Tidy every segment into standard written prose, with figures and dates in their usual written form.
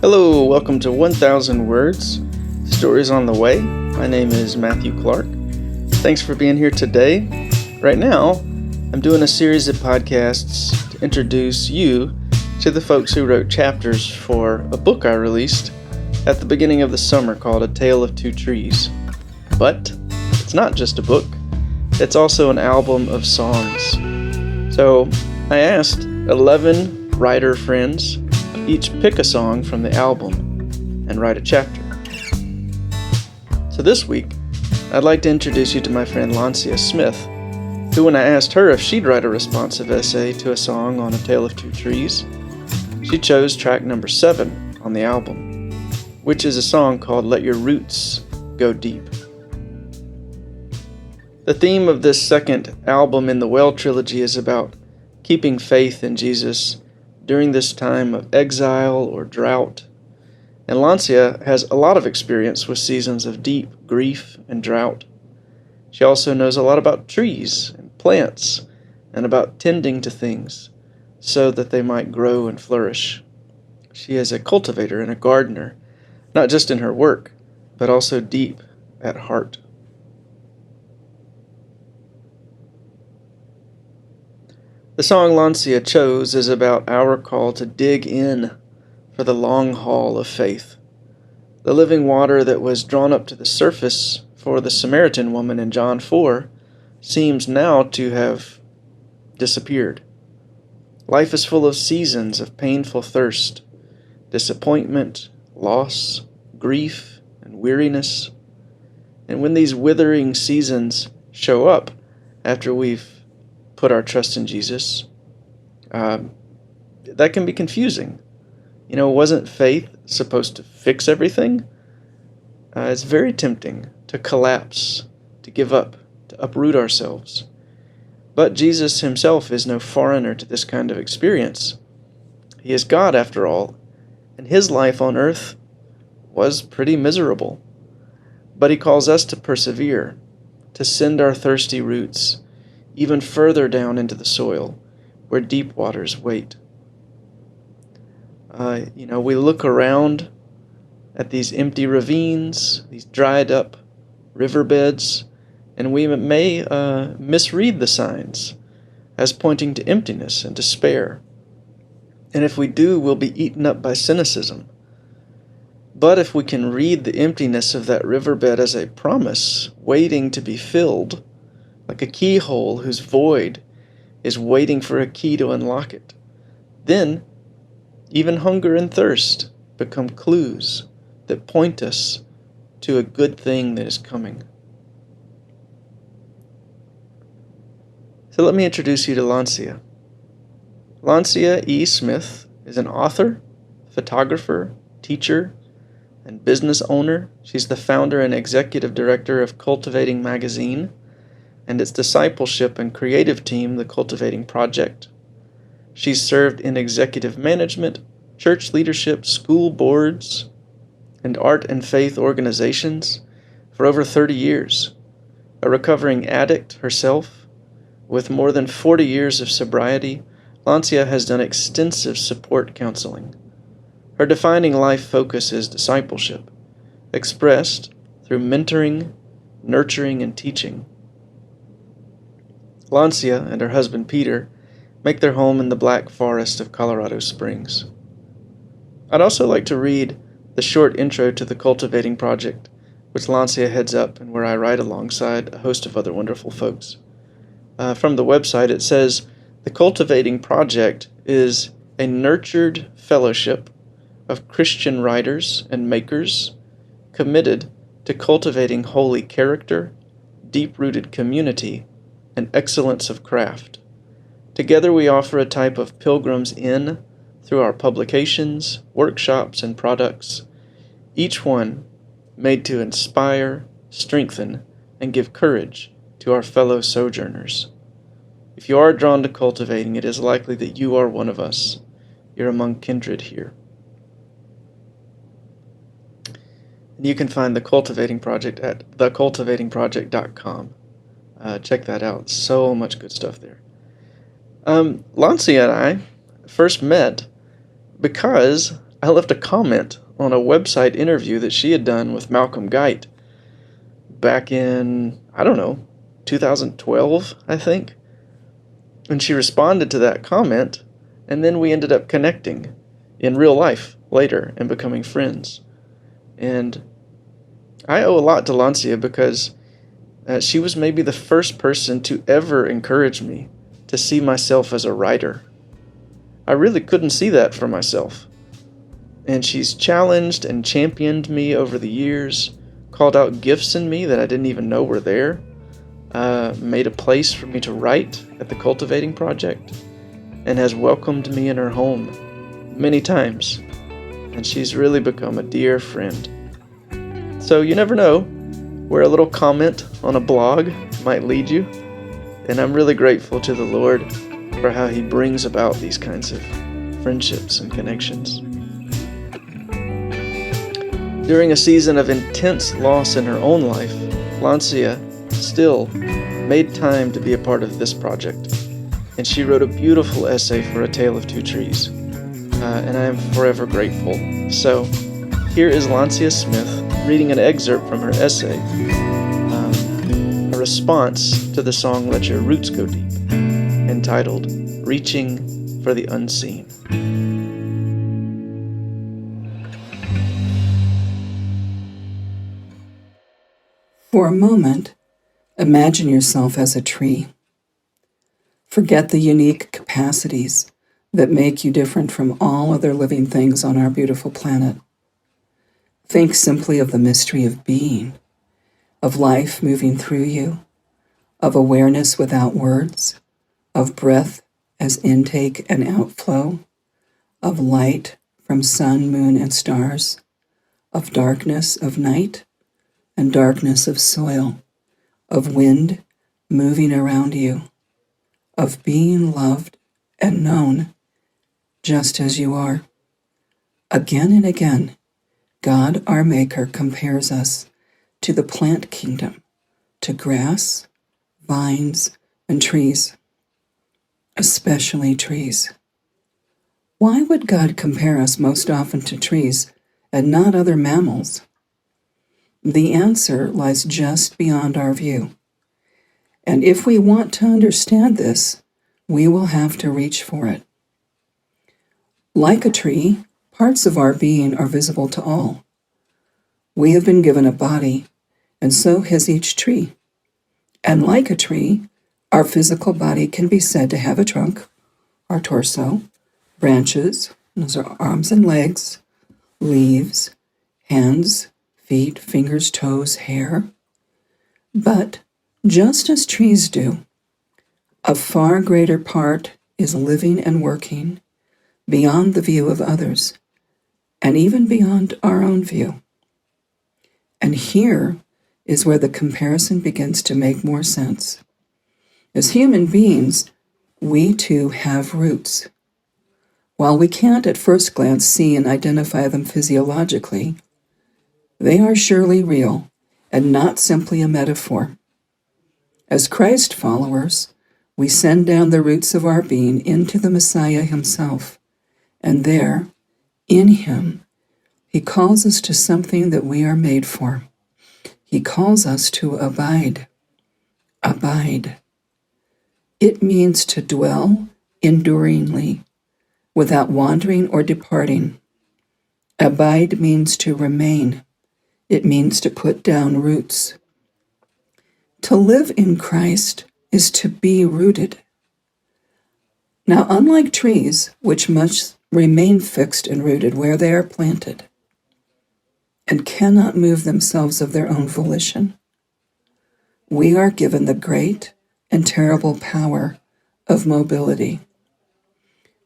Hello, welcome to 1000 Words, Stories on the Way. My name is Matthew Clark. Thanks for being here today. Right now, I'm doing a series of podcasts to introduce you to the folks who wrote chapters for a book I released at the beginning of the summer called A Tale of Two Trees. But it's not just a book, it's also an album of songs. So I asked 11 writer friends each pick a song from the album and write a chapter. So this week, I'd like to introduce you to my friend Lancia Smith, who when I asked her if she'd write a responsive essay to a song on A Tale of Two Trees, she chose track number 7 on the album, which is a song called Let Your Roots Go Deep. The theme of this second album in the Well trilogy is about keeping faith in Jesus during this time of exile or drought. And Lancia has a lot of experience with seasons of deep grief and drought. She also knows a lot about trees and plants and about tending to things so that they might grow and flourish. She is a cultivator and a gardener, not just in her work, but also deep at heart. The song Lancia chose is about our call to dig in for the long haul of faith. The living water that was drawn up to the surface for the Samaritan woman in John 4 seems now to have disappeared. Life is full of seasons of painful thirst, disappointment, loss, grief, and weariness. And when these withering seasons show up after we've put our trust in Jesus, that can be confusing. Wasn't faith supposed to fix everything? It's very tempting to collapse, to give up, to uproot ourselves. But Jesus himself is no foreigner to this kind of experience. He is God after all, and his life on earth was pretty miserable. But he calls us to persevere, to send our thirsty roots even further down into the soil, where deep waters wait. We look around at these empty ravines, these dried up riverbeds, and we may misread the signs as pointing to emptiness and despair. And if we do, we'll be eaten up by cynicism. But if we can read the emptiness of that riverbed as a promise waiting to be filled, like a keyhole whose void is waiting for a key to unlock it, then even hunger and thirst become clues that point us to a good thing that is coming. So let me introduce you to Lancia. Lancia E. Smith is an author, photographer, teacher, and business owner. She's the founder and executive director of Cultivating Magazine and its discipleship and creative team, the Cultivating Project. She's served in executive management, church leadership, school boards, and art and faith organizations for over 30 years. A recovering addict herself, with more than 40 years of sobriety, Lancia has done extensive support counseling. Her defining life focus is discipleship, expressed through mentoring, nurturing, and teaching. Lancia and her husband Peter make their home in the Black Forest of Colorado Springs. I'd also like to read the short intro to the Cultivating Project, which Lancia heads up and where I write alongside a host of other wonderful folks. From the website, it says, "The Cultivating Project is a nurtured fellowship of Christian writers and makers committed to cultivating holy character, deep-rooted community, and excellence of craft. Together we offer a type of pilgrim's inn through our publications, workshops, and products, each one made to inspire, strengthen, and give courage to our fellow sojourners. If you are drawn to cultivating, it is likely that you are one of us. You're among kindred here." And you can find the Cultivating Project at thecultivatingproject.com. Check that out. So much good stuff there. Lancia and I first met because I left a comment on a website interview that she had done with Malcolm Guite back in, 2012, I think. And she responded to that comment, and then we ended up connecting in real life later and becoming friends. And I owe a lot to Lancia because she was maybe the first person to ever encourage me to see myself as a writer. I really couldn't see that for myself. And she's challenged and championed me over the years, called out gifts in me that I didn't even know were there, made a place for me to write at the Cultivating Project, and has welcomed me in her home many times. And she's really become a dear friend. So you never know where a little comment on a blog might lead you. And I'm really grateful to the Lord for how He brings about these kinds of friendships and connections. During a season of intense loss in her own life, Lancia still made time to be a part of this project, and she wrote a beautiful essay for A Tale of Two Trees, and I am forever grateful. So here is Lancia Smith reading an excerpt from her essay, a response to the song Let Your Roots Go Deep, entitled Reaching for the Unseen. For a moment, imagine yourself as a tree. Forget the unique capacities that make you different from all other living things on our beautiful planet. Think simply of the mystery of being, of life moving through you, of awareness without words, of breath as intake and outflow, of light from sun, moon, and stars, of darkness of night and darkness of soil, of wind moving around you, of being loved and known just as you are. Again and again, God our Maker compares us to the plant kingdom, to grass, vines, and trees, especially trees. Why would God compare us most often to trees and not other mammals? The answer lies just beyond our view. And if we want to understand this, we will have to reach for it. Like a tree, parts of our being are visible to all. We have been given a body, and so has each tree. And like a tree, our physical body can be said to have a trunk, our torso, branches, those are arms and legs, leaves, hands, feet, fingers, toes, hair. But just as trees do, a far greater part is living and working beyond the view of others, and even beyond our own view. And here is where the comparison begins to make more sense. As human beings, we too have roots. While we can't at first glance see and identify them physiologically, they are surely real and not simply a metaphor. As Christ followers, we send down the roots of our being into the Messiah himself, and there, in him, he calls us to something that we are made for. He calls us to abide. Abide. It means to dwell enduringly, without wandering or departing. Abide means to remain. It means to put down roots. To live in Christ is to be rooted. Now, unlike trees, which must remain fixed and rooted where they are planted, and cannot move themselves of their own volition, we are given the great and terrible power of mobility.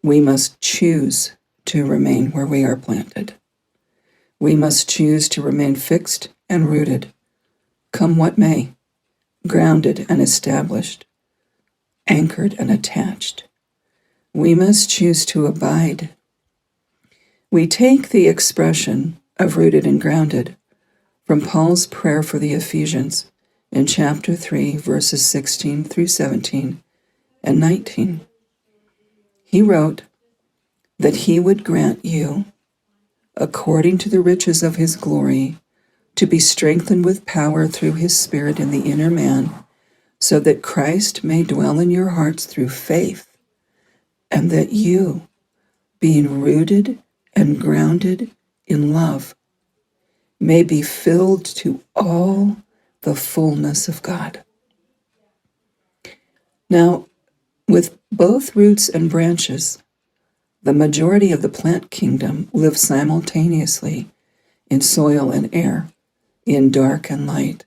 We must choose to remain where we are planted. We must choose to remain fixed and rooted, come what may, grounded and established, anchored and attached. We must choose to abide. We take the expression of rooted and grounded from Paul's prayer for the Ephesians in chapter 3, verses 16 through 17 and 19. He wrote that he would grant you according to the riches of his glory, to be strengthened with power through his Spirit in the inner man, so that Christ may dwell in your hearts through faith, and that you, being rooted and grounded in love, may be filled to all the fullness of God. Now, with both roots and branches, the majority of the plant kingdom live simultaneously in soil and air, in dark and light.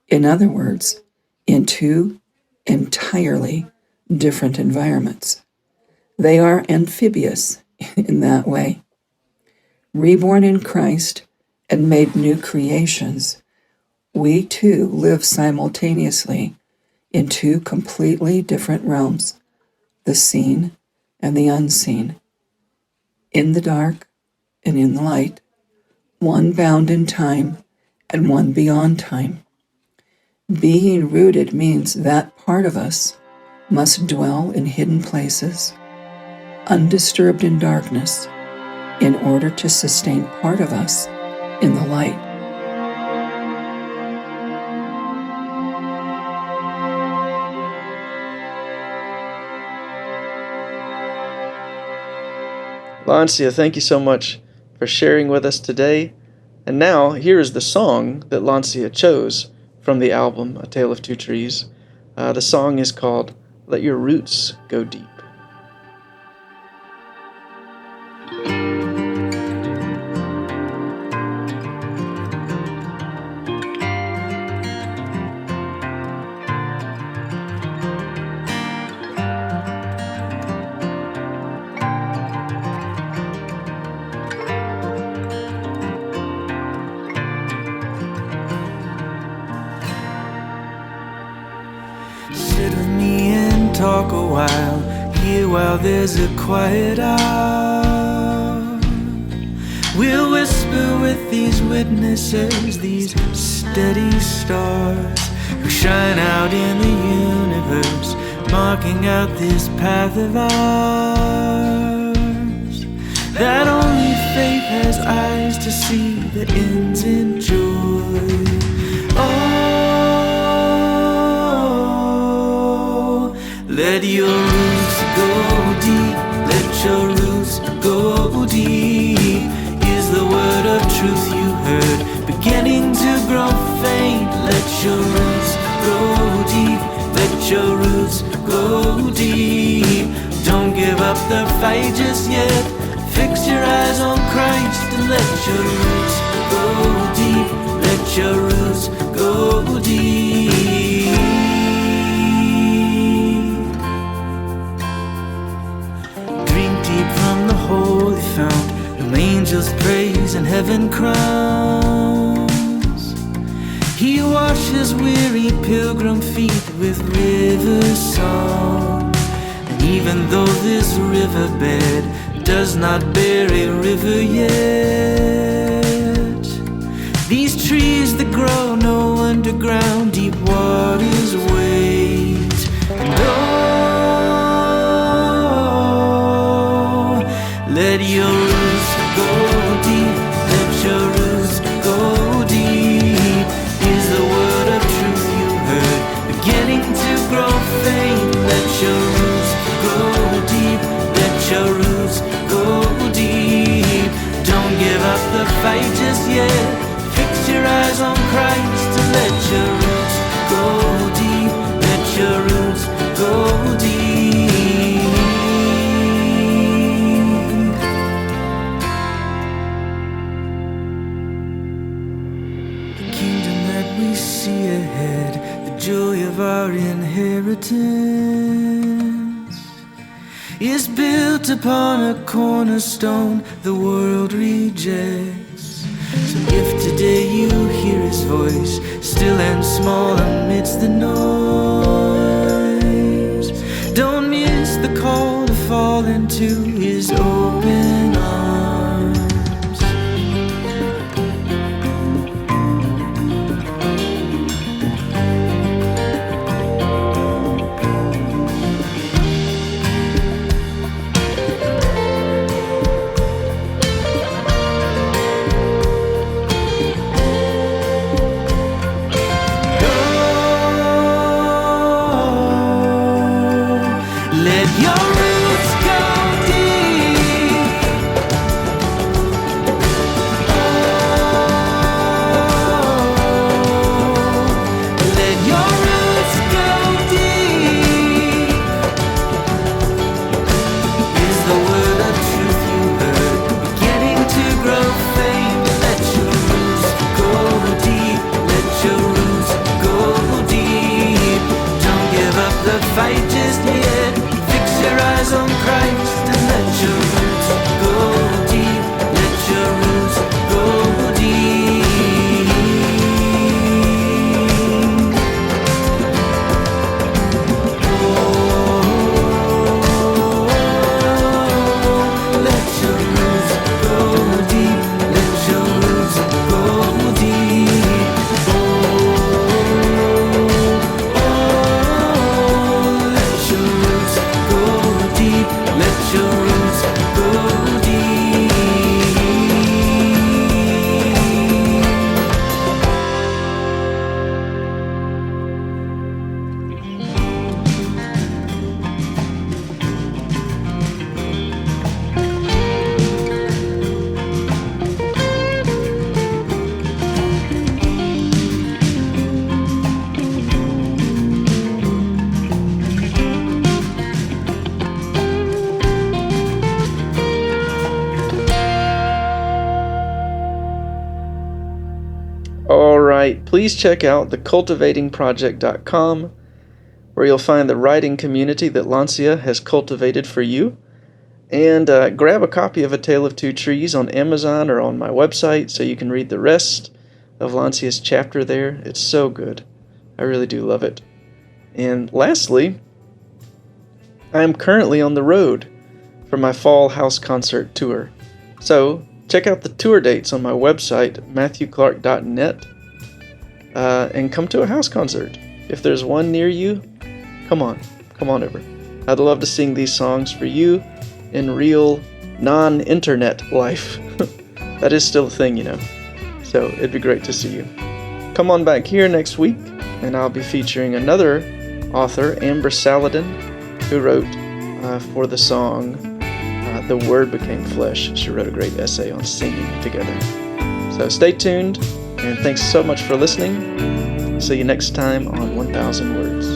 In other words, in two entirely different environments. They are amphibious in that way. Reborn in Christ and made new creations, we too live simultaneously in two completely different realms, the seen and the unseen, in the dark and in the light, one bound in time and one beyond time. Being rooted means that part of us must dwell in hidden places, undisturbed in darkness, in order to sustain part of us in the light. Lancia, thank you so much for sharing with us today. And now, here is the song that Lancia chose from the album A Tale of Two Trees. The song is called Let Your Roots Go Deep. Sit with me and talk a while, here while there's a quiet hour. We'll whisper with these witnesses, these steady stars who shine out in the universe, marking out this path of ours. That only faith has eyes to see that ends in joy. Let your roots go deep, let your roots go deep, is the word of truth you heard, beginning to grow faint. Let your roots grow deep, let your roots go deep. Don't give up the fight just yet, fix your eyes on Christ and let your roots go deep, let your roots go deep. From the holy fount, whom angels praise and heaven crowns, he washes weary pilgrim feet with river song. And even though this riverbed does not bear a river yet, these trees that grow no underground deep waters wait. And let your roots go deep, let your roots go deep, is the word of truth you heard, beginning to grow faint. Let your roots go deep, let your roots go deep. Don't give up the fight just yet, fix your eyes on Christ and let your roots go deep, let your roots go deep. See ahead, the joy of our inheritance is built upon a cornerstone the world rejects. So if today you hear his voice, still and small amidst the noise, don't miss the call to fall into his open arms. please check out the cultivatingproject.com, where you'll find the writing community that Lancia has cultivated for you. And grab a copy of A Tale of Two Trees on Amazon or on my website so you can read the rest of Lancia's chapter there. It's so good. I really do love it. And lastly, I am currently on the road for my fall house concert tour. So check out the tour dates on my website, matthewclark.net, and come to a house concert. If there's one near you, come on over. I'd love to sing these songs for you in real, non-internet life. That is still a thing, you know. So it'd be great to see you. Come on back here next week, and I'll be featuring another author, Amber Saladin, who wrote for the song The Word Became Flesh. She wrote a great essay on singing together. So stay tuned, and thanks so much for listening. See you next time on 1000 Words.